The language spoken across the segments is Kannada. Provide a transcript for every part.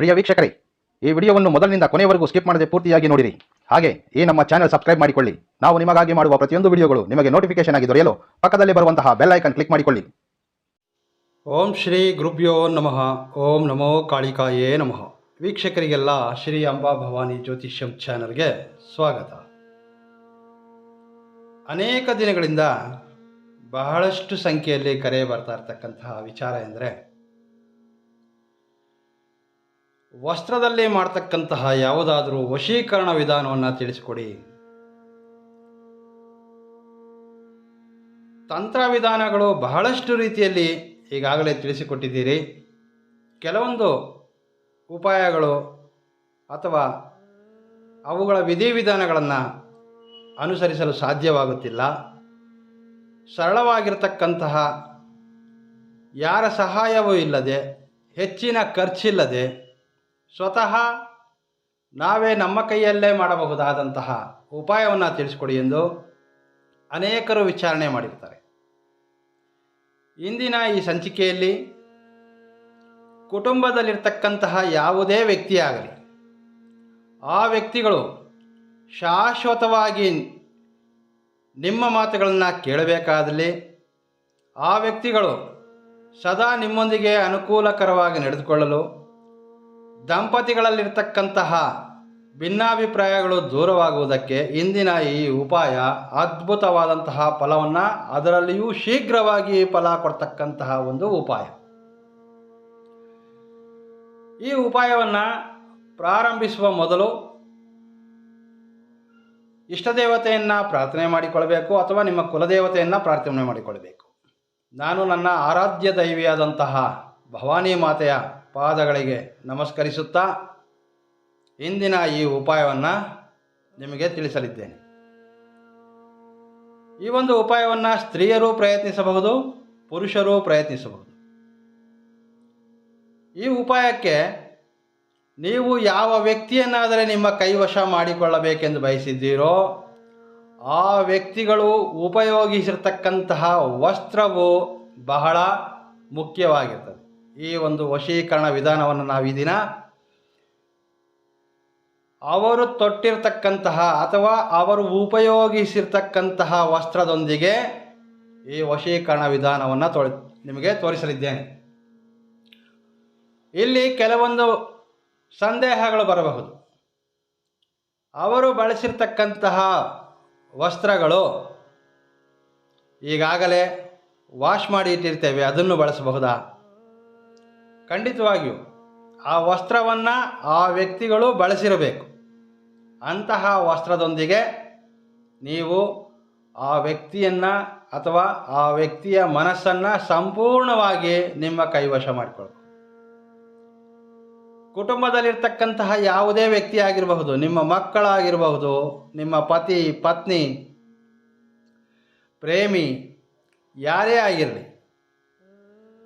ಪ್ರಿಯ ವೀಕ್ಷಕರೇ, ಈ ವಿಡಿಯೋವನ್ನು ಮೊದಲಿನಿಂದ ಕೊನೆಯವರೆಗೂ ಸ್ಕಿಪ್ ಮಾಡದೆ ಪೂರ್ತಿಯಾಗಿ ನೋಡಿರಿ. ಹಾಗೆ ಈ ನಮ್ಮ ಚಾನೆಲ್ ಸಬ್ಸ್ಕ್ರೈಬ್ ಮಾಡಿಕೊಳ್ಳಿ. ನಾವು ನಿಮಗಾಗಿ ಮಾಡುವ ಪ್ರತಿಯೊಂದು ವಿಡಿಯೋಗಳು ನಿಮಗೆ ನೋಟಿಫಿಕೇಶನ್ ಆಗಿ ದೊರೆಯಲು ಪಕ್ಕದಲ್ಲಿ ಬರುವಂತಹ ಬೆಲ್ ಐಕಾನ್ ಕ್ಲಿಕ್ ಮಾಡಿಕೊಳ್ಳಿ. ಓಂ ಶ್ರೀ ಗುರುಭ್ಯೋ ನಮಃ. ಓಂ ನಮೋ ಕಾಳಿಕಾಯೇ ನಮಃ. ವೀಕ್ಷಕರಿಗೆಲ್ಲ ಶ್ರೀ ಅಂಬಾ ಭವಾನಿ ಜ್ಯೋತಿಷ್ಯಂ ಚಾನಲ್ಗೆ ಸ್ವಾಗತ. ಅನೇಕ ದಿನಗಳಿಂದ ಬಹಳಷ್ಟು ಸಂಖ್ಯೆಯಲ್ಲಿ ಕರೆ ಬರ್ತಾ ಇರ್ತಕ್ಕಂತಹ ವಿಚಾರ ಎಂದರೆ, ವಸ್ತ್ರದಲ್ಲಿ ಮಾಡ್ತಕ್ಕಂತಹ ಯಾವುದಾದರೂ ವಶೀಕರಣ ವಿಧಾನವನ್ನು ತಿಳಿಸಿಕೊಡಿ. ತಂತ್ರ ವಿಧಾನಗಳು ಬಹಳಷ್ಟು ರೀತಿಯಲ್ಲಿ ಈಗಾಗಲೇ ತಿಳಿಸಿಕೊಟ್ಟಿದ್ದೀರಿ. ಕೆಲವೊಂದು ಉಪಾಯಗಳು ಅಥವಾ ಅವುಗಳ ವಿಧಿವಿಧಾನಗಳನ್ನು ಅನುಸರಿಸಲು ಸಾಧ್ಯವಾಗುತ್ತಿಲ್ಲ. ಸರಳವಾಗಿರ್ತಕ್ಕಂತಹ, ಯಾರ ಸಹಾಯವೂ ಇಲ್ಲದೆ, ಹೆಚ್ಚಿನ ಖರ್ಚಿಲ್ಲದೆ, ಸ್ವತಃ ನಾವೇ ನಮ್ಮ ಕೈಯಲ್ಲೇ ಮಾಡಬಹುದಾದಂತಹ ಉಪಾಯವನ್ನು ತಿಳಿಸಿಕೊಡಿ ಎಂದು ಅನೇಕರು ವಿಚಾರಣೆ ಮಾಡಿರ್ತಾರೆ. ಇಂದಿನ ಈ ಸಂಚಿಕೆಯಲ್ಲಿ ಕುಟುಂಬದಲ್ಲಿರ್ತಕ್ಕಂತಹ ಯಾವುದೇ ವ್ಯಕ್ತಿಯಾಗಲಿ, ಆ ವ್ಯಕ್ತಿಗಳು ಶಾಶ್ವತವಾಗಿ ನಿಮ್ಮ ಮಾತುಗಳನ್ನು ಕೇಳಬೇಕಾದಲ್ಲಿ, ಆ ವ್ಯಕ್ತಿಗಳು ಸದಾ ನಿಮ್ಮೊಂದಿಗೆ ಅನುಕೂಲಕರವಾಗಿ ನಡೆದುಕೊಳ್ಳಲು, ದಂಪತಿಗಳಲ್ಲಿರ್ತಕ್ಕಂತಹ ಭಿನ್ನಾಭಿಪ್ರಾಯಗಳು ದೂರವಾಗುವುದಕ್ಕೆ ಇಂದಿನ ಈ ಉಪಾಯ ಅದ್ಭುತವಾದಂತಹ ಫಲವನ್ನು, ಅದರಲ್ಲಿಯೂ ಶೀಘ್ರವಾಗಿ ಫಲ ಕೊಡ್ತಕ್ಕಂತಹ ಒಂದು ಉಪಾಯ. ಈ ಉಪಾಯವನ್ನು ಪ್ರಾರಂಭಿಸುವ ಮೊದಲು ಇಷ್ಟದೇವತೆಯನ್ನು ಪ್ರಾರ್ಥನೆ ಮಾಡಿಕೊಳ್ಳಬೇಕು ಅಥವಾ ನಿಮ್ಮ ಕುಲದೇವತೆಯನ್ನು ಪ್ರಾರ್ಥನೆ ಮಾಡಿಕೊಳ್ಳಬೇಕು. ನಾನು ನನ್ನ ಆರಾಧ್ಯ ದೈವಿಯಾದಂತಹ ಭವಾನಿ ಮಾತೆಯ ಪಾದಗಳಿಗೆ ನಮಸ್ಕರಿಸುತ್ತಾ ಇಂದಿನ ಈ ಉಪಾಯವನ್ನು ನಿಮಗೆ ತಿಳಿಸಲಿದ್ದೇನೆ. ಈ ಒಂದು ಉಪಾಯವನ್ನು ಸ್ತ್ರೀಯರು ಪ್ರಯತ್ನಿಸಬಹುದು, ಪುರುಷರು ಪ್ರಯತ್ನಿಸಬಹುದು. ಈ ಉಪಾಯಕ್ಕೆ ನೀವು ಯಾವ ವ್ಯಕ್ತಿಯನ್ನಾದರೆ ನಿಮ್ಮ ಕೈವಶ ಮಾಡಿಕೊಳ್ಳಬೇಕೆಂದು ಬಯಸಿದ್ದೀರೋ ಆ ವ್ಯಕ್ತಿಗಳು ಉಪಯೋಗಿಸಿರ್ತಕ್ಕಂತಹ ವಸ್ತ್ರವು ಬಹಳ ಮುಖ್ಯವಾಗಿರ್ತದೆ. ಈ ಒಂದು ವಶೀಕರಣ ವಿಧಾನವನ್ನು ನಾವು ಈ ದಿನ ಅವರು ತೊಟ್ಟಿರ್ತಕ್ಕಂತಹ ಅಥವಾ ಅವರು ಉಪಯೋಗಿಸಿರ್ತಕ್ಕಂತಹ ವಸ್ತ್ರದೊಂದಿಗೆ ಈ ವಶೀಕರಣ ವಿಧಾನವನ್ನು ನಿಮಗೆ ತೋರಿಸಲಿದ್ದೇನೆ. ಇಲ್ಲಿ ಕೆಲವೊಂದು ಸಂದೇಹಗಳು ಬರಬಹುದು. ಅವರು ಬಳಸಿರ್ತಕ್ಕಂತಹ ವಸ್ತ್ರಗಳು ಈಗಾಗಲೇ ವಾಶ್ ಮಾಡಿ ಇಟ್ಟಿರ್ತೇವೆ, ಅದನ್ನು ಬಳಸಬಹುದಾ? ಖಂಡಿತವಾಗಿಯೂ ಆ ವಸ್ತ್ರವನ್ನು ಆ ವ್ಯಕ್ತಿಗಳು ಬಳಸಿರಬೇಕು. ಅಂತಹ ವಸ್ತ್ರದೊಂದಿಗೆ ನೀವು ಆ ವ್ಯಕ್ತಿಯನ್ನು ಅಥವಾ ಆ ವ್ಯಕ್ತಿಯ ಮನಸ್ಸನ್ನು ಸಂಪೂರ್ಣವಾಗಿ ನಿಮ್ಮ ಕೈವಶ ಮಾಡಿಕೊಳ್ಳಬೇಕು. ಕುಟುಂಬದಲ್ಲಿರ್ತಕ್ಕಂತಹ ಯಾವುದೇ ವ್ಯಕ್ತಿ ಆಗಿರಬಹುದು, ನಿಮ್ಮ ಮಕ್ಕಳಾಗಿರಬಹುದು, ನಿಮ್ಮ ಪತಿ, ಪತ್ನಿ, ಪ್ರೇಮಿ, ಯಾರೇ ಆಗಿರಲಿ,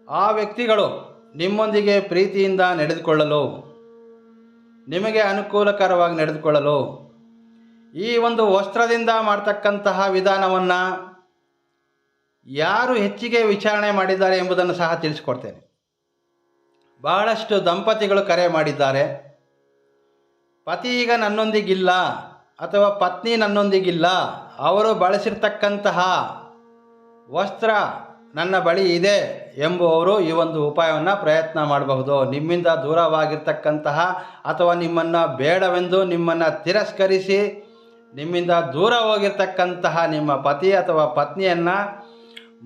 ಆ ವ್ಯಕ್ತಿಗಳು ನಿಮ್ಮೊಂದಿಗೆ ಪ್ರೀತಿಯಿಂದ ನಡೆದುಕೊಳ್ಳಲು, ನಿಮಗೆ ಅನುಕೂಲಕರವಾಗಿ ನಡೆದುಕೊಳ್ಳಲು ಈ ಒಂದು ವಸ್ತ್ರದಿಂದ ಮಾಡ್ತಕ್ಕಂತಹ ವಿಧಾನವನ್ನು ಯಾರು ಹೆಚ್ಚಿಗೆ ವಿಚಾರಣೆ ಮಾಡಿದ್ದಾರೆ ಎಂಬುದನ್ನು ಸಹ ತಿಳಿಸಿಕೊಡ್ತೇನೆ. ಬಹಳಷ್ಟು ದಂಪತಿಗಳು ಕರೆ ಮಾಡಿದ್ದಾರೆ. ಪತಿ ಈಗ ನನ್ನೊಂದಿಗಿಲ್ಲ ಅಥವಾ ಪತ್ನಿ ನನ್ನೊಂದಿಗಿಲ್ಲ, ಅವರು ಬಳಸಿರ್ತಕ್ಕಂತಹ ವಸ್ತ್ರ ನನ್ನ ಬಳಿ ಇದೆ ಎಂಬುವವರು ಈ ಒಂದು ಉಪಾಯವನ್ನು ಪ್ರಯತ್ನ ಮಾಡಬಹುದು. ನಿಮ್ಮಿಂದ ದೂರವಾಗಿರ್ತಕ್ಕಂತಹ ಅಥವಾ ನಿಮ್ಮನ್ನು ಬೇಡವೆಂದು ನಿಮ್ಮನ್ನು ತಿರಸ್ಕರಿಸಿ ನಿಮ್ಮಿಂದ ದೂರ ಹೋಗಿರ್ತಕ್ಕಂತಹ ನಿಮ್ಮ ಪತಿ ಅಥವಾ ಪತ್ನಿಯನ್ನು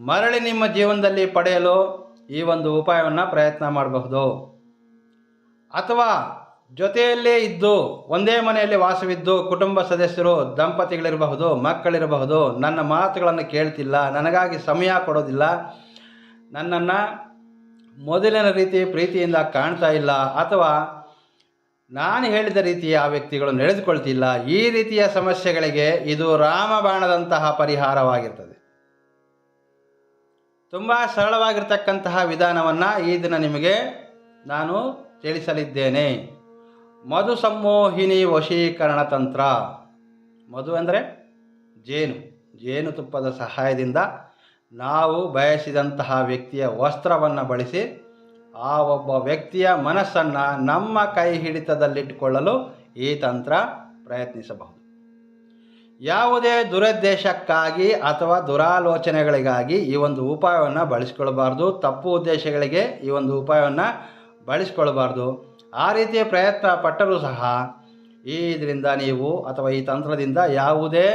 ಮರಳಿ ನಿಮ್ಮ ಜೀವನದಲ್ಲಿ ಪಡೆಯಲು ಈ ಒಂದು ಉಪಾಯವನ್ನು ಪ್ರಯತ್ನ ಮಾಡಬಹುದು. ಅಥವಾ ಜೊತೆಯಲ್ಲೇ ಇದ್ದು ಒಂದೇ ಮನೆಯಲ್ಲಿ ವಾಸವಿದ್ದು ಕುಟುಂಬ ಸದಸ್ಯರು, ದಂಪತಿಗಳಿರಬಹುದು, ಮಕ್ಕಳಿರಬಹುದು, ನನ್ನ ಮಾತುಗಳನ್ನು ಕೇಳ್ತಿಲ್ಲ, ನನಗಾಗಿ ಸಮಯ ಕೊಡೋದಿಲ್ಲ, ನನ್ನನ್ನು ಮೊದಲಿನ ರೀತಿ ಪ್ರೀತಿಯಿಂದ ಕಾಣ್ತಾ ಇಲ್ಲ, ಅಥವಾ ನಾನು ಹೇಳಿದ ರೀತಿ ಆ ವ್ಯಕ್ತಿಗಳು ನಡೆದುಕೊಳ್ತಿಲ್ಲ, ಈ ರೀತಿಯ ಸಮಸ್ಯೆಗಳಿಗೆ ಇದು ರಾಮಬಾಣದಂತಹ ಪರಿಹಾರವಾಗಿರ್ತದೆ. ತುಂಬ ಸರಳವಾಗಿರ್ತಕ್ಕಂತಹ ವಿಧಾನವನ್ನು ಈ ದಿನ ನಿಮಗೆ ನಾನು ತಿಳಿಸಲಿದ್ದೇನೆ. ಮಧು ಸಂಮೋಹಿನಿ ವಶೀಕರಣ ತಂತ್ರ. ಮಧು ಅಂದರೆ ಜೇನುತುಪ್ಪದ ಸಹಾಯದಿಂದ ನಾವು ಬಯಸಿದಂತಹ ವ್ಯಕ್ತಿಯ ವಸ್ತ್ರವನ್ನು ಬಳಸಿ ಆ ಒಬ್ಬ ವ್ಯಕ್ತಿಯ ಮನಸ್ಸನ್ನು ನಮ್ಮ ಕೈ ಹಿಡಿತದಲ್ಲಿಟ್ಟುಕೊಳ್ಳಲು ಈ ತಂತ್ರ ಪ್ರಯತ್ನಿಸಬಹುದು. ಯಾವುದೇ ದುರುದ್ದೇಶಕ್ಕಾಗಿ ಅಥವಾ ದುರಾಲೋಚನೆಗಳಿಗಾಗಿ ಈ ಒಂದು ಉಪಾಯವನ್ನು ಬಳಸಿಕೊಳ್ಳಬಾರ್ದು. ತಪ್ಪು ಉದ್ದೇಶಗಳಿಗೆ ಈ ಒಂದು ಉಪಾಯವನ್ನು ಬಳಸಿಕೊಳ್ಳಬಾರ್ದು. ಆ ರೀತಿಯ ಪ್ರಯತ್ನ ಪಟ್ಟರೂ ಸಹ ಇದರಿಂದ ನೀವು ಅಥವಾ ಈ ತಂತ್ರದಿಂದ ಯಾವುದೇ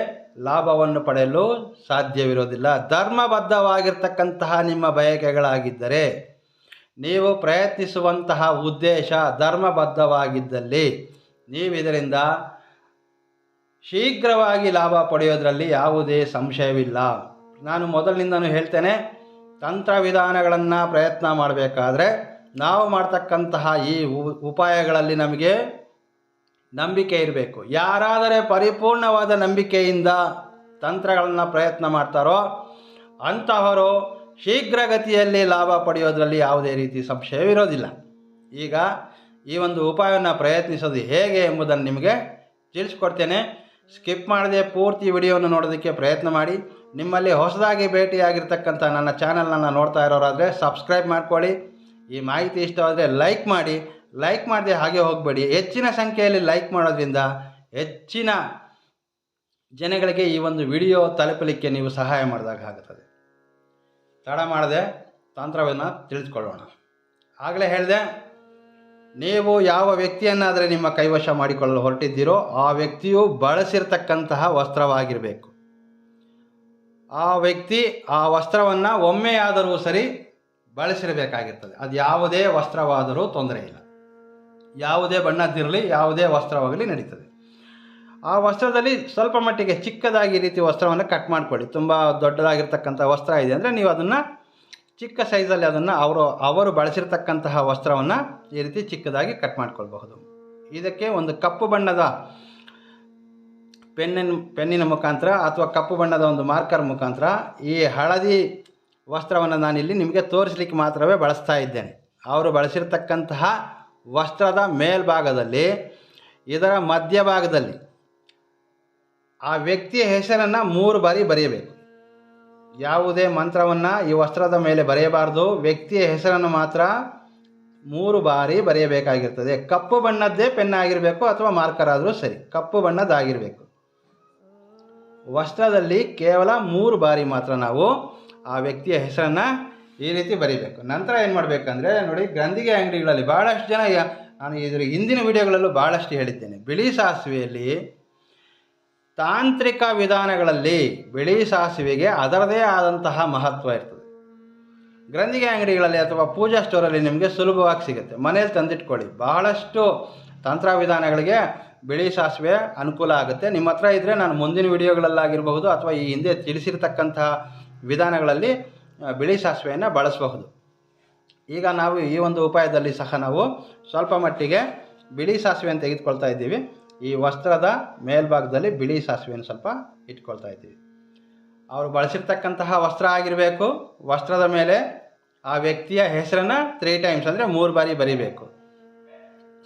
ಲಾಭವನ್ನು ಪಡೆಯಲು ಸಾಧ್ಯವಿರೋದಿಲ್ಲ. ಧರ್ಮಬದ್ಧವಾಗಿರ್ತಕ್ಕಂತಹ ನಿಮ್ಮ ಬಯಕೆಗಳಾಗಿದ್ದರೆ, ನೀವು ಪ್ರಯತ್ನಿಸುವಂತಹ ಉದ್ದೇಶ ಧರ್ಮಬದ್ಧವಾಗಿದ್ದಲ್ಲಿ ನೀವು ಇದರಿಂದ ಶೀಘ್ರವಾಗಿ ಲಾಭ ಪಡೆಯೋದರಲ್ಲಿ ಯಾವುದೇ ಸಂಶಯವಿಲ್ಲ. ನಾನು ಮೊದಲಿನಿಂದನೂ ಹೇಳ್ತೇನೆ, ತಂತ್ರ ವಿಧಾನಗಳನ್ನು ಪ್ರಯತ್ನ ಮಾಡಬೇಕಾದ್ರೆ ನಾವು ಮಾಡ್ತಕ್ಕಂತಹ ಈ ಉಪಾಯಗಳಲ್ಲಿ ನಮಗೆ ನಂಬಿಕೆ ಇರಬೇಕು. ಯಾರಾದರೆ ಪರಿಪೂರ್ಣವಾದ ನಂಬಿಕೆಯಿಂದ ತಂತ್ರಗಳನ್ನು ಪ್ರಯತ್ನ ಮಾಡ್ತಾರೋ ಅಂತಹವರು ಶೀಘ್ರಗತಿಯಲ್ಲಿ ಲಾಭ ಪಡೆಯೋದರಲ್ಲಿ ಯಾವುದೇ ರೀತಿ ಸಂಶಯವಿರೋದಿಲ್ಲ. ಈಗ ಈ ಒಂದು ಉಪಾಯವನ್ನು ಪ್ರಯತ್ನಿಸೋದು ಹೇಗೆ ಎಂಬುದನ್ನು ನಿಮಗೆ ತಿಳಿಸ್ಕೊಡ್ತೇನೆ. ಸ್ಕಿಪ್ ಮಾಡದೆ ಪೂರ್ತಿ ವಿಡಿಯೋವನ್ನು ನೋಡೋದಕ್ಕೆ ಪ್ರಯತ್ನ ಮಾಡಿ. ನಿಮ್ಮಲ್ಲಿ ಹೊಸದಾಗಿ ಭೇಟಿಯಾಗಿರ್ತಕ್ಕಂಥ ನನ್ನ ಚಾನಲನ್ನು ನೋಡ್ತಾ ಇರೋರಾದರೆ ಸಬ್ಸ್ಕ್ರೈಬ್ ಮಾಡ್ಕೊಳ್ಳಿ. ಈ ಮಾಹಿತಿ ಇಷ್ಟವಾದರೆ ಲೈಕ್ ಮಾಡಿ. ಲೈಕ್ ಮಾಡದೆ ಹಾಗೆ ಹೋಗಬೇಡಿ. ಹೆಚ್ಚಿನ ಸಂಖ್ಯೆಯಲ್ಲಿ ಲೈಕ್ ಮಾಡೋದ್ರಿಂದ ಹೆಚ್ಚಿನ ಜನಗಳಿಗೆ ಈ ಒಂದು ವಿಡಿಯೋ ತಲುಪಲಿಕ್ಕೆ ನೀವು ಸಹಾಯ ಮಾಡಿದಾಗ ಆಗುತ್ತದೆ. ತಡ ಮಾಡದೆ ತಂತ್ರವನ್ನು ತಿಳಿದುಕೊಳ್ಳೋಣ. ಆಗಲೇ ಹೇಳಿದೆ, ನೀವು ಯಾವ ವ್ಯಕ್ತಿಯನ್ನಾದರೆ ನಿಮ್ಮ ಕೈವಶ ಮಾಡಿಕೊಳ್ಳಲು ಹೊರಟಿದ್ದೀರೋ ಆ ವ್ಯಕ್ತಿಯು ಬಳಸಿರ್ತಕ್ಕಂತಹ ವಸ್ತ್ರವಾಗಿರಬೇಕು. ಆ ವ್ಯಕ್ತಿ ಆ ವಸ್ತ್ರವನ್ನು ಒಮ್ಮೆಯಾದರೂ ಸರಿ ಬಳಸಿರಬೇಕಾಗಿರ್ತದೆ. ಅದು ಯಾವುದೇ ವಸ್ತ್ರವಾದರೂ ತೊಂದರೆ ಇಲ್ಲ. ಯಾವುದೇ ಬಣ್ಣದ್ದಿರಲಿ, ಯಾವುದೇ ವಸ್ತ್ರವಾಗಲಿ ನಡೀತದೆ. ಆ ವಸ್ತ್ರದಲ್ಲಿ ಸ್ವಲ್ಪ ಮಟ್ಟಿಗೆ ಚಿಕ್ಕದಾಗಿ ಈ ರೀತಿ ವಸ್ತ್ರವನ್ನು ಕಟ್ ಮಾಡಿಕೊಳ್ಳಿ. ತುಂಬ ದೊಡ್ಡದಾಗಿರ್ತಕ್ಕಂಥ ವಸ್ತ್ರ ಇದೆ ಅಂದರೆ ನೀವು ಅದನ್ನು ಚಿಕ್ಕ ಸೈಜಲ್ಲಿ ಅದನ್ನು ಅವರು ಬಳಸಿರ್ತಕ್ಕಂತಹ ವಸ್ತ್ರವನ್ನು ಈ ರೀತಿ ಚಿಕ್ಕದಾಗಿ ಕಟ್ ಮಾಡ್ಕೊಳ್ಬಹುದು. ಇದಕ್ಕೆ ಒಂದು ಕಪ್ಪು ಬಣ್ಣದ ಪೆನ್ನಿನ ಮುಖಾಂತರ ಅಥವಾ ಕಪ್ಪು ಬಣ್ಣದ ಒಂದು ಮಾರ್ಕರ್ ಮುಖಾಂತರ ಈ ಹಳದಿ ವಸ್ತ್ರವನ್ನು ನಾನಿಲ್ಲಿ ನಿಮಗೆ ತೋರಿಸಲಿಕ್ಕೆ ಮಾತ್ರವೇ ಬಳಸ್ತಾ ಇದ್ದೇನೆ. ಅವರು ಬಳಸಿರ್ತಕ್ಕಂತಹ ವಸ್ತ್ರದ ಮೇಲ್ಭಾಗದಲ್ಲಿ, ಇದರ ಮಧ್ಯಭಾಗದಲ್ಲಿ ಆ ವ್ಯಕ್ತಿಯ ಹೆಸರನ್ನು 3 ಬಾರಿ ಬರೆಯಬೇಕು. ಯಾವುದೇ ಮಂತ್ರವನ್ನು ಈ ವಸ್ತ್ರದ ಮೇಲೆ ಬರೆಯಬಾರ್ದು. ವ್ಯಕ್ತಿಯ ಹೆಸರನ್ನು ಮಾತ್ರ 3 ಬಾರಿ ಬರೆಯಬೇಕಾಗಿರ್ತದೆ. ಕಪ್ಪು ಬಣ್ಣದ್ದೇ ಪೆನ್ ಆಗಿರಬೇಕು ಅಥವಾ ಮಾರ್ಕರ್ ಆದರೂ ಸರಿ, ಕಪ್ಪು ಬಣ್ಣದ್ದಾಗಿರಬೇಕು. ವಸ್ತ್ರದಲ್ಲಿ ಕೇವಲ 3 ಬಾರಿ ಮಾತ್ರ ನಾವು ಆ ವ್ಯಕ್ತಿಯ ಹೆಸರನ್ನು ಈ ರೀತಿ ಬರೀಬೇಕು. ನಂತರ ಏನು ಮಾಡಬೇಕಂದ್ರೆ ನೋಡಿ, ಗಂಧಿಗೆ ಅಂಗಡಿಗಳಲ್ಲಿ ಭಾಳಷ್ಟು ಜನ, ನಾನು ಇದರ ಹಿಂದಿನ ವಿಡಿಯೋಗಳಲ್ಲೂ ಭಾಳಷ್ಟು ಹೇಳಿದ್ದೇನೆ, ಬಿಳಿ ಸಾಸಿವೆಯಲ್ಲಿ ತಾಂತ್ರಿಕ ವಿಧಾನಗಳಲ್ಲಿ ಬಿಳಿ ಸಾಸಿವೆಗೆ ಅದರದೇ ಆದಂತಹ ಮಹತ್ವ ಇರ್ತದೆ. ಗ್ರಂಥಿಗೆ ಅಂಗಡಿಗಳಲ್ಲಿ ಅಥವಾ ಪೂಜಾ ಸ್ಟೋರಲ್ಲಿ ನಿಮಗೆ ಸುಲಭವಾಗಿ ಸಿಗುತ್ತೆ. ಮನೇಲಿ ತಂದಿಟ್ಕೊಳ್ಳಿ. ಬಹಳಷ್ಟು ತಂತ್ರ ವಿಧಾನಗಳಿಗೆ ಬಿಳಿ ಸಾಸಿವೆ ಅನುಕೂಲ ಆಗುತ್ತೆ. ನಿಮ್ಮ ಹತ್ರ ಇದ್ದರೆ ನಾನು ಮುಂದಿನ ವಿಡಿಯೋಗಳಲ್ಲಾಗಿರಬಹುದು ಅಥವಾ ಈ ಹಿಂದೆ ತಿಳಿಸಿರ್ತಕ್ಕಂತಹ ವಿಧಾನಗಳಲ್ಲಿ ಬಿಳಿ ಸಾಸಿವೆಯನ್ನು ಬಳಸಬಹುದು. ಈಗ ನಾವು ಈ ಒಂದು ಉಪಾಯದಲ್ಲಿ ಸಹ ನಾವು ಸ್ವಲ್ಪ ಮಟ್ಟಿಗೆ ಬಿಳಿ ಸಾಸಿವೆಯನ್ನು ತೆಗೆದುಕೊಳ್ತಾ ಇದ್ದೀವಿ. ಈ ವಸ್ತ್ರದ ಮೇಲ್ಭಾಗದಲ್ಲಿ ಬಿಳಿ ಸಾಸಿವೆಯನ್ನು ಸ್ವಲ್ಪ ಇಟ್ಕೊಳ್ತಾ ಇದ್ದೀವಿ. ಅವರು ಬಳಸಿರ್ತಕ್ಕಂತಹ ವಸ್ತ್ರ ಆಗಿರಬೇಕು. ವಸ್ತ್ರದ ಮೇಲೆ ಆ ವ್ಯಕ್ತಿಯ ಹೆಸರನ್ನು 3 ಟೈಮ್ಸ್ ಅಂದರೆ 3 ಬಾರಿ ಬರೀಬೇಕು.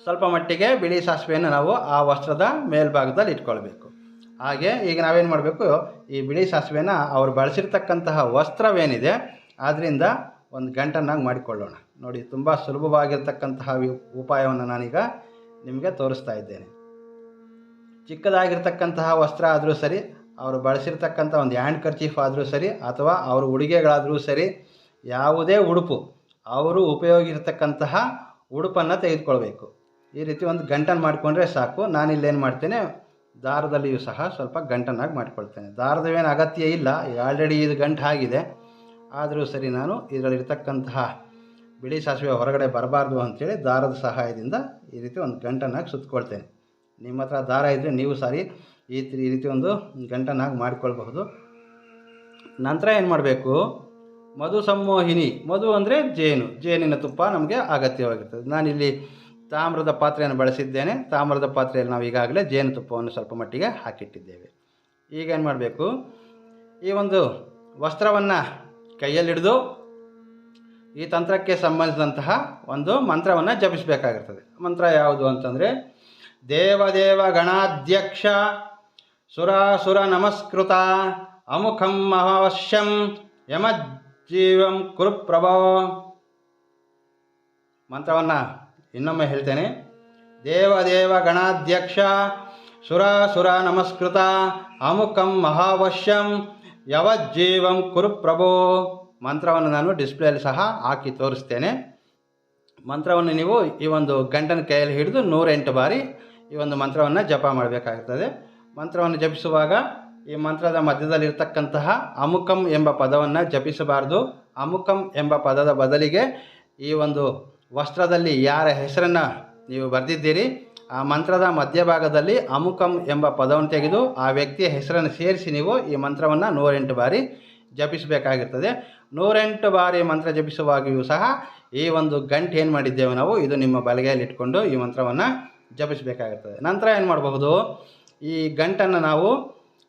ಸ್ವಲ್ಪ ಮಟ್ಟಿಗೆ ಬಿಳಿ ಸಾಸಿವೆಯನ್ನು ನಾವು ಆ ವಸ್ತ್ರದ ಮೇಲ್ಭಾಗದಲ್ಲಿ ಇಟ್ಕೊಳ್ಬೇಕು. ಹಾಗೆ ಈಗ ನಾವೇನು ಮಾಡಬೇಕು, ಈ ಬಿಳಿ ಸಾಸಿವೆನ ಅವರು ಬಳಸಿರ್ತಕ್ಕಂತಹ ವಸ್ತ್ರವೇನಿದೆ ಅದರಿಂದ ಒಂದು ಗಂಟನ್ನಾಗಿ ಮಾಡಿಕೊಳ್ಳೋಣ. ನೋಡಿ, ತುಂಬ ಸುಲಭವಾಗಿರ್ತಕ್ಕಂತಹ ಉಪಾಯವನ್ನು ನಾನೀಗ ನಿಮಗೆ ತೋರಿಸ್ತಾ ಇದ್ದೇನೆ. ಚಿಕ್ಕದಾಗಿರ್ತಕ್ಕಂತಹ ವಸ್ತ್ರ ಆದರೂ ಸರಿ, ಅವರು ಬಳಸಿರ್ತಕ್ಕಂಥ ಒಂದು ಹ್ಯಾಂಡ್ ಕರ್ಚೀಫ್ ಆದರೂ ಸರಿ, ಅಥವಾ ಅವರು ಉಡುಗೆಗಳಾದರೂ ಸರಿ, ಯಾವುದೇ ಉಡುಪು ಅವರು ಉಪಯೋಗಿರ್ತಕ್ಕಂತಹ ಉಡುಪನ್ನು ತೆಗೆದುಕೊಳ್ಬೇಕು. ಈ ರೀತಿ ಒಂದು ಗಂಟನ್ನು ಮಾಡಿಕೊಂಡ್ರೆ ಸಾಕು. ನಾನಿಲ್ಲೇನು ಮಾಡ್ತೇನೆ, ದಾರದಲ್ಲಿಯೂ ಸಹ ಸ್ವಲ್ಪ ಗಂಟನ್ನಾಗಿ ಮಾಡಿಕೊಳ್ತೇನೆ. ದಾರದವೇನು ಅಗತ್ಯ ಇಲ್ಲ, ಈಗ ಆಲ್ರೆಡಿ ಇದು ಗಂಟು ಆಗಿದೆ. ಆದರೂ ಸರಿ, ನಾನು ಇದರಲ್ಲಿರ್ತಕ್ಕಂತಹ ಬಿಳಿ ಸಾಸಿವೆ ಹೊರಗಡೆ ಬರಬಾರ್ದು ಅಂಥೇಳಿ ದಾರದ ಸಹಾಯದಿಂದ ಈ ರೀತಿ ಒಂದು ಗಂಟನ್ನಾಗಿ ಸುತ್ತಕೊಳ್ತೇನೆ. ನಿಮ್ಮ ಹತ್ರ ದಾರ ಇದ್ದರೆ ನೀವು ಸಾರಿ ಈ ರೀತಿ ಒಂದು ಗಂಟನ್ನಾಗಿ ಮಾಡಿಕೊಳ್ಬಹುದು. ನಂತರ ಏನು ಮಾಡಬೇಕು, ಮಧು ಸಂಮೋಹಿನಿ, ಮಧು ಅಂದರೆ ಜೇನಿನ ತುಪ್ಪ ನಮಗೆ ಅಗತ್ಯವಾಗಿರ್ತದೆ. ನಾನಿಲ್ಲಿ ತಾಮ್ರದ ಪಾತ್ರೆಯನ್ನು ಬಳಸಿದ್ದೇನೆ. ತಾಮ್ರದ ಪಾತ್ರೆಯಲ್ಲಿ ನಾವು ಈಗಾಗಲೇ ಜೇನುತುಪ್ಪವನ್ನು ಸ್ವಲ್ಪ ಮಟ್ಟಿಗೆ ಹಾಕಿಟ್ಟಿದ್ದೇವೆ. ಈಗ ಏನು ಮಾಡಬೇಕು, ಈ ಒಂದು ವಸ್ತ್ರವನ್ನು ಕೈಯಲ್ಲಿಡಿದು ಈ ತಂತ್ರಕ್ಕೆ ಸಂಬಂಧಿಸಿದಂತಹ ಒಂದು ಮಂತ್ರವನ್ನು ಜಪಿಸಬೇಕಾಗಿರ್ತದೆ. ಮಂತ್ರ ಯಾವುದು ಅಂತಂದರೆ, ದೇವದೇವ ಗಣಾಧ್ಯಕ್ಷ ಸುರಾಸುರ ನಮಸ್ಕೃತ ಅಮುಖಂ ಮಹಾವಶ್ಯಂ ಯಮಜ್ಜೀವಂ ಕುರುಪ್ರಭೋ. ಮಂತ್ರವನ್ನು ಇನ್ನೊಮ್ಮೆ ಹೇಳ್ತೇನೆ. ದೇವದೇವ ಗಣಾಧ್ಯಕ್ಷ ಸುರ ನಮಸ್ಕೃತ ಅಮುಕಂ ಮಹಾವಶ್ಯಂ ಯವಜ್ಜೀವಂ ಕುರು ಪ್ರಭೋ. ಮಂತ್ರವನ್ನು ನಾನು ಡಿಸ್ಪ್ಲೇಯಲ್ಲಿ ಸಹ ಹಾಕಿ ತೋರಿಸ್ತೇನೆ. ಮಂತ್ರವನ್ನು ನೀವು ಈ ಒಂದು ಗಂಟನ ಕೈಯಲ್ಲಿ ಹಿಡಿದು 108 ಬಾರಿ ಈ ಒಂದು ಮಂತ್ರವನ್ನು ಜಪ ಮಾಡಬೇಕಾಗುತ್ತದೆ. ಮಂತ್ರವನ್ನು ಜಪಿಸುವಾಗ ಈ ಮಂತ್ರದ ಮಧ್ಯದಲ್ಲಿರ್ತಕ್ಕಂತಹ ಅಮುಕಂ ಎಂಬ ಪದವನ್ನು ಜಪಿಸಬಾರ್ದು. ಅಮುಕಂ ಎಂಬ ಪದದ ಬದಲಿಗೆ ಈ ಒಂದು ವಸ್ತ್ರದಲ್ಲಿ ಯಾರ ಹೆಸರನ್ನು ನೀವು ಬರೆದಿದ್ದೀರಿ ಆ ಮಂತ್ರದ ಮಧ್ಯಭಾಗದಲ್ಲಿ ಅಮುಕಂ ಎಂಬ ಪದವನ್ನು ತೆಗೆದು ಆ ವ್ಯಕ್ತಿಯ ಹೆಸರನ್ನು ಸೇರಿಸಿ ನೀವು ಈ ಮಂತ್ರವನ್ನು 108 ಬಾರಿ ಜಪಿಸಬೇಕಾಗಿರ್ತದೆ. 108 ಬಾರಿ ಮಂತ್ರ ಜಪಿಸುವಾಗಿಯೂ ಸಹ ಈ ಒಂದು ಗಂಟು ಏನು ಮಾಡಿದ್ದೇವೆ ನಾವು ಇದು ನಿಮ್ಮ ಬಲಗೈಯಲ್ಲಿ ಇಟ್ಕೊಂಡು ಈ ಮಂತ್ರವನ್ನು ಜಪಿಸಬೇಕಾಗಿರ್ತದೆ. ನಂತರ ಏನು ಮಾಡಬಹುದು, ಈ ಗಂಟನ್ನು ನಾವು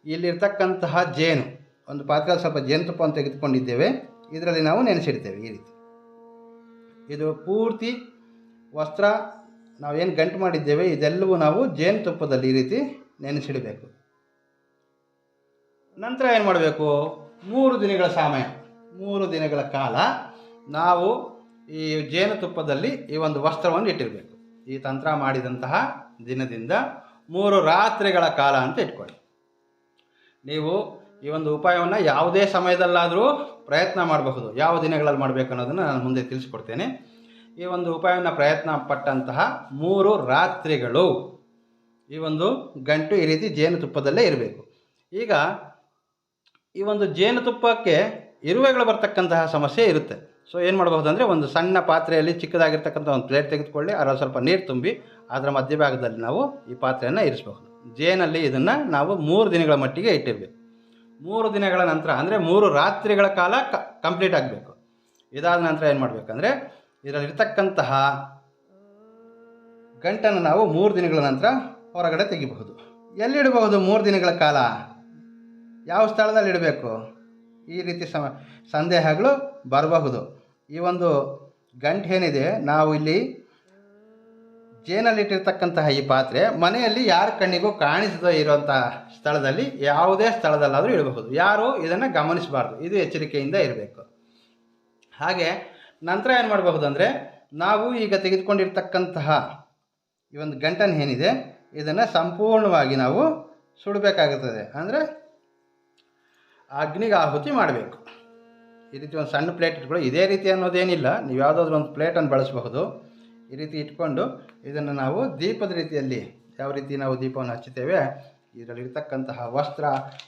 ಇಲ್ಲಿರ್ತಕ್ಕಂತಹ ಜೇನು ಒಂದು ಪಾತ್ರೆಯಲ್ಲಿ ಸ್ವಲ್ಪ ಜೇನುತುಪ್ಪವನ್ನು ತೆಗೆದುಕೊಂಡಿದ್ದೇವೆ, ಇದರಲ್ಲಿ ನಾವು ನೆನೆಸಿಡ್ತೇವೆ. ಈ ರೀತಿ ಇದು ಪೂರ್ತಿ ವಸ್ತ್ರ ನಾವೇನು ಗಂಟು ಮಾಡಿದ್ದೇವೆ ಇದೆಲ್ಲವೂ ನಾವು ಜೇನುತುಪ್ಪದಲ್ಲಿ ಈ ರೀತಿ ನೆನೆಸಿಡಬೇಕು. ನಂತರ ಏನು ಮಾಡಬೇಕು, 3 ದಿನಗಳ ಸಮಯ 3 ದಿನಗಳ ಕಾಲ ನಾವು ಈ ಜೇನುತುಪ್ಪದಲ್ಲಿ ಈ ಒಂದು ವಸ್ತ್ರವನ್ನು ಇಟ್ಟಿರಬೇಕು. ಈ ತಂತ್ರ ಮಾಡಿದಂತಹ ದಿನದಿಂದ 3 ರಾತ್ರಿಗಳ ಕಾಲ ಅಂತ ಇಟ್ಕೊಳ್ಳಿ. ನೀವು ಈ ಒಂದು ಉಪಾಯವನ್ನು ಯಾವುದೇ ಸಮಯದಲ್ಲಾದರೂ ಪ್ರಯತ್ನ ಮಾಡಬಹುದು. ಯಾವ ದಿನಗಳಲ್ಲಿ ಮಾಡಬೇಕು ಅನ್ನೋದನ್ನು ನಾನು ಮುಂದೆ ತಿಳಿಸ್ಕೊಡ್ತೇನೆ. ಈ ಒಂದು ಉಪಾಯವನ್ನು ಪ್ರಯತ್ನ ಪಟ್ಟಂತಹ 3 ರಾತ್ರಿಗಳು ಈ ಒಂದು ಗಂಟು ಈ ರೀತಿ ಜೇನುತುಪ್ಪದಲ್ಲೇ ಇರಬೇಕು. ಈಗ ಈ ಒಂದು ಜೇನುತುಪ್ಪಕ್ಕೆ ಇರುವೆಗಳು ಬರ್ತಕ್ಕಂತಹ ಸಮಸ್ಯೆ ಇರುತ್ತೆ. ಸೊ ಏನು ಮಾಡಬಹುದು ಅಂದರೆ ಒಂದು ಸಣ್ಣ ಪಾತ್ರೆಯಲ್ಲಿ ಚಿಕ್ಕದಾಗಿರ್ತಕ್ಕಂಥ ಒಂದು ಪ್ಲೇಟ್ ತೆಗೆದುಕೊಳ್ಳಿ, ಅದರಲ್ಲಿ ಸ್ವಲ್ಪ ನೀರು ತುಂಬಿ ಅದರ ಮಧ್ಯಭಾಗದಲ್ಲಿ ನಾವು ಈ ಪಾತ್ರೆಯನ್ನು ಇರಿಸಬಹುದು. ಜೇನಲ್ಲಿ ಇದನ್ನು ನಾವು 3 ದಿನಗಳ ಮಟ್ಟಿಗೆ ಇಟ್ಟಿರಬೇಕು. 3 ದಿನಗಳ ನಂತರ ಅಂದರೆ 3 ರಾತ್ರಿಗಳ ಕಾಲ ಕಂಪ್ಲೀಟ್ ಆಗಬೇಕು. ಇದಾದ ನಂತರ ಏನು ಮಾಡಬೇಕಂದ್ರೆ ಇದರಲ್ಲಿರ್ತಕ್ಕಂತಹ ಗಂಟನ್ನು ನಾವು 3 ದಿನಗಳ ನಂತರ ಹೊರಗಡೆ ತೆಗಿಬಹುದು. ಎಲ್ಲಿಡಬಹುದು 3 ದಿನಗಳ ಕಾಲ, ಯಾವ ಸ್ಥಳದಲ್ಲಿ ಇಡಬೇಕು, ಈ ರೀತಿ ಸಂದೇಹಗಳು ಬರಬಹುದು. ಈ ಒಂದು ಗಂಟು ಏನಿದೆ ನಾವು ಇಲ್ಲಿ ಜೇನಲ್ಲಿಟ್ಟಿರ್ತಕ್ಕಂತಹ ಈ ಪಾತ್ರೆ ಮನೆಯಲ್ಲಿ ಯಾರ ಕಣ್ಣಿಗೂ ಕಾಣಿಸದೇ ಇರುವಂಥ ಸ್ಥಳದಲ್ಲಿ ಯಾವುದೇ ಸ್ಥಳದಲ್ಲಾದರೂ ಇಡಬಹುದು. ಯಾರು ಇದನ್ನು ಗಮನಿಸಬಾರ್ದು, ಇದು ಎಚ್ಚರಿಕೆಯಿಂದ ಇರಬೇಕು. ಹಾಗೆ ನಂತರ ಏನು ಮಾಡಬಹುದು ಅಂದರೆ ನಾವು ಈಗ ತೆಗೆದುಕೊಂಡಿರ್ತಕ್ಕಂತಹ ಈ ಒಂದು ಗಂಟನ್ನು ಏನಿದೆ ಇದನ್ನು ಸಂಪೂರ್ಣವಾಗಿ ನಾವು ಸುಡಬೇಕಾಗುತ್ತದೆ. ಅಂದರೆ ಅಗ್ನಿಗೆ ಆಹುತಿ ಮಾಡಬೇಕು. ಈ ರೀತಿ ಒಂದು ಸಣ್ಣ ಪ್ಲೇಟ್ ಇಟ್ಕೊಳ್ಳಿ. ಇದೇ ರೀತಿ ಅನ್ನೋದೇನಿಲ್ಲ, ನೀವು ಯಾವುದಾದ್ರೂ ಒಂದು ಪ್ಲೇಟನ್ನು ಬಳಸಬಹುದು. ಈ ರೀತಿ ಇಟ್ಕೊಂಡು ಇದನ್ನು ನಾವು ದೀಪದ ರೀತಿಯಲ್ಲಿ ಯಾವ ರೀತಿ ನಾವು ದೀಪವನ್ನು ಹಚ್ಚುತ್ತೇವೆ ಇದರಲ್ಲಿರ್ತಕ್ಕಂತಹ ವಸ್ತ್ರ,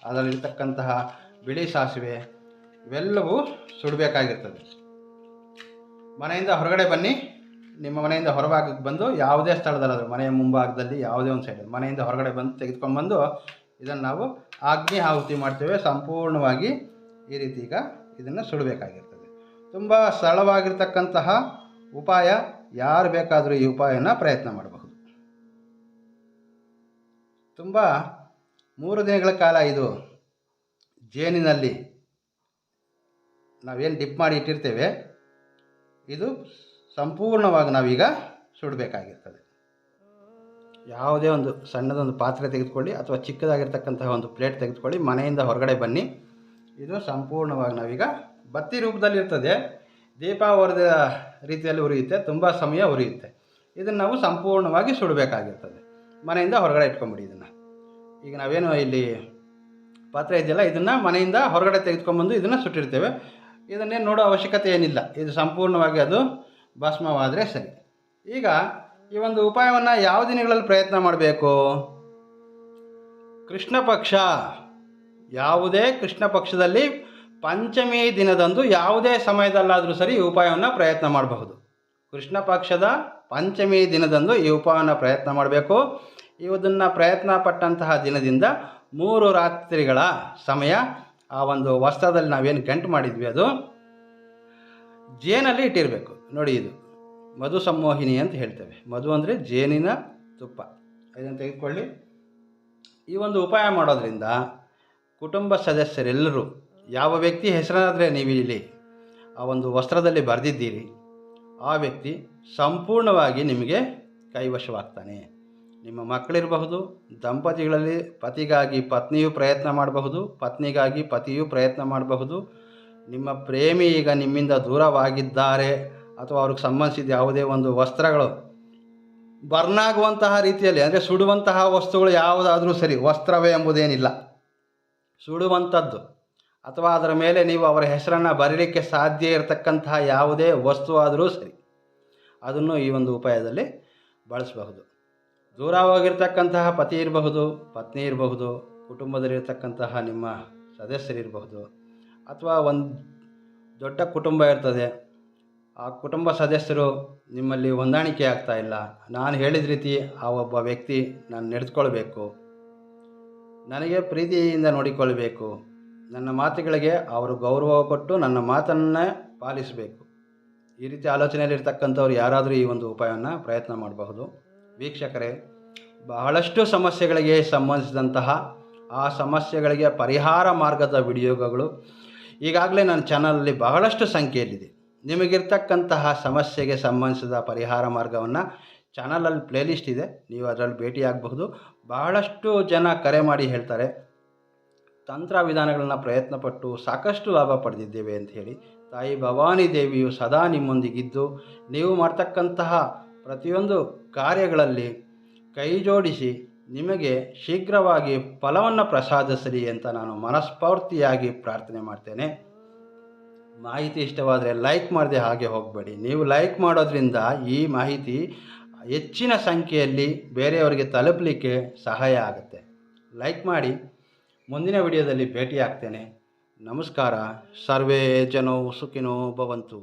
ಅದರಲ್ಲಿರ್ತಕ್ಕಂತಹ ಬಿಳಿ ಸಾಸಿವೆ ಇವೆಲ್ಲವೂ ಸುಡಬೇಕಾಗಿರ್ತದೆ. ಮನೆಯಿಂದ ಹೊರಗಡೆ ಬನ್ನಿ. ನಿಮ್ಮ ಮನೆಯಿಂದ ಹೊರಭಾಗಕ್ಕೆ ಬಂದು ಯಾವುದೇ ಸ್ಥಳದಲ್ಲಾದರೂ ಮನೆಯ ಮುಂಭಾಗದಲ್ಲಿ ಯಾವುದೇ ಒಂದು ಸೈಡಲ್ಲಿ ಮನೆಯಿಂದ ಹೊರಗಡೆ ಬಂದು ತೆಗೆದುಕೊಂಡು ಬಂದು ಇದನ್ನು ನಾವು ಅಗ್ನಿ ಆಹುತಿ ಮಾಡ್ತೇವೆ. ಸಂಪೂರ್ಣವಾಗಿ ಈ ರೀತಿ ಈಗ ಇದನ್ನು ಸುಡಬೇಕಾಗಿರ್ತದೆ. ತುಂಬ ಸರಳವಾಗಿರ್ತಕ್ಕಂತಹ ಉಪಾಯ, ಯಾರು ಬೇಕಾದರೂ ಈ ಉಪಾಯನ ಪ್ರಯತ್ನ ಮಾಡಬಹುದು. ತುಂಬ 3 ದಿನಗಳ ಕಾಲ ಇದು ಜೇನಿನಲ್ಲಿ ನಾವೇನು ಡಿಪ್ ಮಾಡಿ ಇಟ್ಟಿರ್ತೇವೆ ಇದು ಸಂಪೂರ್ಣವಾಗಿ ನಾವೀಗ ಸುಡಬೇಕಾಗಿರ್ತದೆ. ಯಾವುದೇ ಒಂದು ಸಣ್ಣದೊಂದು ಪಾತ್ರೆ ತೆಗೆದುಕೊಳ್ಳಿ ಅಥವಾ ಚಿಕ್ಕದಾಗಿರ್ತಕ್ಕಂತಹ ಒಂದು ಪ್ಲೇಟ್ ತೆಗೆದುಕೊಳ್ಳಿ, ಮನೆಯಿಂದ ಹೊರಗಡೆ ಬನ್ನಿ. ಇದು ಸಂಪೂರ್ಣವಾಗಿ ನಾವೀಗ ಬತ್ತಿ ರೂಪದಲ್ಲಿ ಇರ್ತದೆ, ದೀಪಾವಳಿದ ರೀತಿಯಲ್ಲಿ ಉರಿಯುತ್ತೆ, ತುಂಬ ಸಮಯ ಉರಿಯುತ್ತೆ. ಇದನ್ನು ನಾವು ಸಂಪೂರ್ಣವಾಗಿ ಸುಡಬೇಕಾಗಿರ್ತದೆ. ಮನೆಯಿಂದ ಹೊರಗಡೆ ಇಟ್ಕೊಂಬಿಡಿ. ಇದನ್ನು ಈಗ ನಾವೇನು ಇಲ್ಲಿ ಪಾತ್ರೆ ಇದೆಯಲ್ಲ ಇದನ್ನು ಮನೆಯಿಂದ ಹೊರಗಡೆ ತೆಗೆದುಕೊಂಡ್ಬಂದು ಇದನ್ನು ಸುಟ್ಟಿರ್ತೇವೆ. ಇದನ್ನೇನು ನೋಡೋ ಅವಶ್ಯಕತೆ ಏನಿಲ್ಲ, ಇದು ಸಂಪೂರ್ಣವಾಗಿ ಅದು ಭಸ್ಮವಾದರೆ ಸರಿ. ಈಗ ಈ ಒಂದು ಉಪಾಯವನ್ನು ಯಾವ ದಿನಗಳಲ್ಲಿ ಪ್ರಯತ್ನ ಮಾಡಬೇಕು? ಕೃಷ್ಣ ಪಕ್ಷ, ಯಾವುದೇ ಕೃಷ್ಣ ಪಕ್ಷದಲ್ಲಿ ಪಂಚಮಿ ದಿನದಂದು ಯಾವುದೇ ಸಮಯದಲ್ಲಾದರೂ ಸರಿ ಈ ಉಪಾಯವನ್ನು ಪ್ರಯತ್ನ ಮಾಡಬಹುದು. ಕೃಷ್ಣ ಪಕ್ಷದ ಪಂಚಮಿ ದಿನದಂದು ಈ ಉಪಾಯವನ್ನು ಪ್ರಯತ್ನ ಮಾಡಬೇಕು. ಇದನ್ನು ಪ್ರಯತ್ನ ಪಟ್ಟಂತಹ ದಿನದಿಂದ 3 ರಾತ್ರಿಗಳ ಸಮಯ ಆ ಒಂದು ವಸ್ತ್ರದಲ್ಲಿ ನಾವೇನು ಗಂಟು ಮಾಡಿದ್ವಿ ಅದು ಜೇನಲ್ಲಿ ಇಟ್ಟಿರಬೇಕು. ನೋಡಿ, ಇದು ಮಧು ಸಂಮೋಹಿನಿ ಅಂತ ಹೇಳ್ತೇವೆ. ಮಧು ಅಂದರೆ ಜೇನಿನ ತುಪ್ಪ. ಇದನ್ನು ತೆಗೆದುಕೊಳ್ಳಿ. ಈ ಒಂದು ಉಪಾಯ ಮಾಡೋದ್ರಿಂದ ಕುಟುಂಬ ಸದಸ್ಯರೆಲ್ಲರೂ, ಯಾವ ವ್ಯಕ್ತಿ ಹೆಸರಾದರೆ ನೀವು ಇಲ್ಲಿ ಆ ಒಂದು ವಸ್ತ್ರದಲ್ಲಿ ಬರೆದಿದ್ದೀರಿ ಆ ವ್ಯಕ್ತಿ ಸಂಪೂರ್ಣವಾಗಿ ನಿಮಗೆ ಕೈವಶವಾಗ್ತಾನೆ. ನಿಮ್ಮ ಮಕ್ಕಳಿರಬಹುದು, ದಂಪತಿಗಳಲ್ಲಿ ಪತಿಗಾಗಿ ಪತ್ನಿಯು ಪ್ರಯತ್ನ ಮಾಡಬಹುದು, ಪತ್ನಿಗಾಗಿ ಪತಿಯು ಪ್ರಯತ್ನ ಮಾಡಬಹುದು. ನಿಮ್ಮ ಪ್ರೇಮಿ ಈಗ ನಿಮ್ಮಿಂದ ದೂರವಾಗಿದ್ದಾರೆ ಅಥವಾ ಅವ್ರಿಗೆ ಸಂಬಂಧಿಸಿದ ಯಾವುದೇ ಒಂದು ವಸ್ತ್ರಗಳು ಬರ್ನ್ ಆಗುವಂತಹ ರೀತಿಯಲ್ಲಿ, ಅಂದರೆ ಸುಡುವಂತಹ ವಸ್ತುಗಳು ಯಾವುದಾದ್ರೂ ಸರಿ, ವಸ್ತ್ರವೇ ಎಂಬುದೇನಿಲ್ಲ, ಸುಡುವಂಥದ್ದು ಅಥವಾ ಅದರ ಮೇಲೆ ನೀವು ಅವರ ಹೆಸರನ್ನು ಬರೀಲಿಕ್ಕೆ ಸಾಧ್ಯ ಇರತಕ್ಕಂತಹ ಯಾವುದೇ ವಸ್ತು ಆದರೂ ಸರಿ, ಅದನ್ನು ಈ ಒಂದು ಉಪಾಯದಲ್ಲಿ ಬಳಸಬಹುದು. ದೂರ ಹೋಗಿರ್ತಕ್ಕಂತಹ ಪತಿ ಇರಬಹುದು, ಪತ್ನಿ ಇರಬಹುದು, ಕುಟುಂಬದಲ್ಲಿರ್ತಕ್ಕಂತಹ ನಿಮ್ಮ ಸದಸ್ಯರಿರಬಹುದು, ಅಥವಾ ಒಂದು ದೊಡ್ಡ ಕುಟುಂಬ ಇರ್ತದೆ, ಆ ಕುಟುಂಬ ಸದಸ್ಯರು ನಿಮ್ಮಲ್ಲಿ ಹೊಂದಾಣಿಕೆ ಆಗ್ತಾ ಇಲ್ಲ, ನಾನು ಹೇಳಿದ ರೀತಿ ಆ ಒಬ್ಬ ವ್ಯಕ್ತಿ ನಾನು ನಡೆದುಕೊಳ್ಬೇಕು, ನನಗೆ ಪ್ರೀತಿಯಿಂದ ನೋಡಿಕೊಳ್ಬೇಕು, ನನ್ನ ಮಾತುಗಳಿಗೆ ಅವರು ಗೌರವ ಕೊಟ್ಟು ನನ್ನ ಮಾತನ್ನೇ ಪಾಲಿಸಬೇಕು, ಈ ರೀತಿ ಆಲೋಚನೆಯಲ್ಲಿರ್ತಕ್ಕಂಥವ್ರು ಯಾರಾದರೂ ಈ ಒಂದು ಉಪಾಯವನ್ನು ಪ್ರಯತ್ನ ಮಾಡಬಹುದು. ವೀಕ್ಷಕರೇ, ಬಹಳಷ್ಟು ಸಮಸ್ಯೆಗಳಿಗೆ ಸಂಬಂಧಿಸಿದಂತಹ ಆ ಸಮಸ್ಯೆಗಳಿಗೆ ಪರಿಹಾರ ಮಾರ್ಗದ ವಿಡಿಯೋಗಳು ಈಗಾಗಲೇ ನನ್ನ ಚಾನಲಲ್ಲಿ ಬಹಳಷ್ಟು ಸಂಖ್ಯೆಯಲ್ಲಿದೆ. ನಿಮಗಿರ್ತಕ್ಕಂತಹ ಸಮಸ್ಯೆಗೆ ಸಂಬಂಧಿಸಿದ ಪರಿಹಾರ ಮಾರ್ಗವನ್ನು ಚಾನಲಲ್ಲಿ ಪ್ಲೇಲಿಸ್ಟ್ ಇದೆ, ನೀವು ಅದರಲ್ಲಿ ಭೇಟಿಯಾಗಬಹುದು. ಬಹಳಷ್ಟು ಜನ ಕರೆ ಮಾಡಿ ಹೇಳ್ತಾರೆ, ತಂತ್ರ ವಿಧಾನಗಳನ್ನು ಪ್ರಯತ್ನಪಟ್ಟು ಸಾಕಷ್ಟು ಲಾಭ ಪಡೆದಿದ್ದೇವೆ ಅಂತ ಹೇಳಿ. ತಾಯಿ ಭವಾನಿ ದೇವಿಯು ಸದಾ ನಿಮ್ಮೊಂದಿಗಿದ್ದು ನೀವು ಮಾಡ್ತಕ್ಕಂತಹ ಪ್ರತಿಯೊಂದು ಕಾರ್ಯಗಳಲ್ಲಿ ಕೈ ಜೋಡಿಸಿ ನಿಮಗೆ ಶೀಘ್ರವಾಗಿ ಫಲವನ್ನು ಪ್ರಸಾದಿಸಲಿ ಅಂತ ನಾನು ಮನಸ್ಫೂರ್ತಿಯಾಗಿ ಪ್ರಾರ್ಥನೆ ಮಾಡ್ತೇನೆ. ಮಾಹಿತಿ ಇಷ್ಟವಾದರೆ ಲೈಕ್ ಮಾಡದೆ ಹಾಗೆ ಹೋಗಬೇಡಿ. ನೀವು ಲೈಕ್ ಮಾಡೋದ್ರಿಂದ ಈ ಮಾಹಿತಿ ಹೆಚ್ಚಿನ ಸಂಖ್ಯೆಯಲ್ಲಿ ಬೇರೆಯವರಿಗೆ ತಲುಪಲಿಕ್ಕೆ ಸಹಾಯ ಆಗುತ್ತೆ. ಲೈಕ್ ಮಾಡಿ. ಮುಂದಿನ ವಿಡಿಯೋದಲ್ಲಿ ಭೇಟಿಯಾಗ್ತೇನೆ. ನಮಸ್ಕಾರ. ಸರ್ವೇ ಜನೋ ಸುಖಿನೋ ಭವಂತು.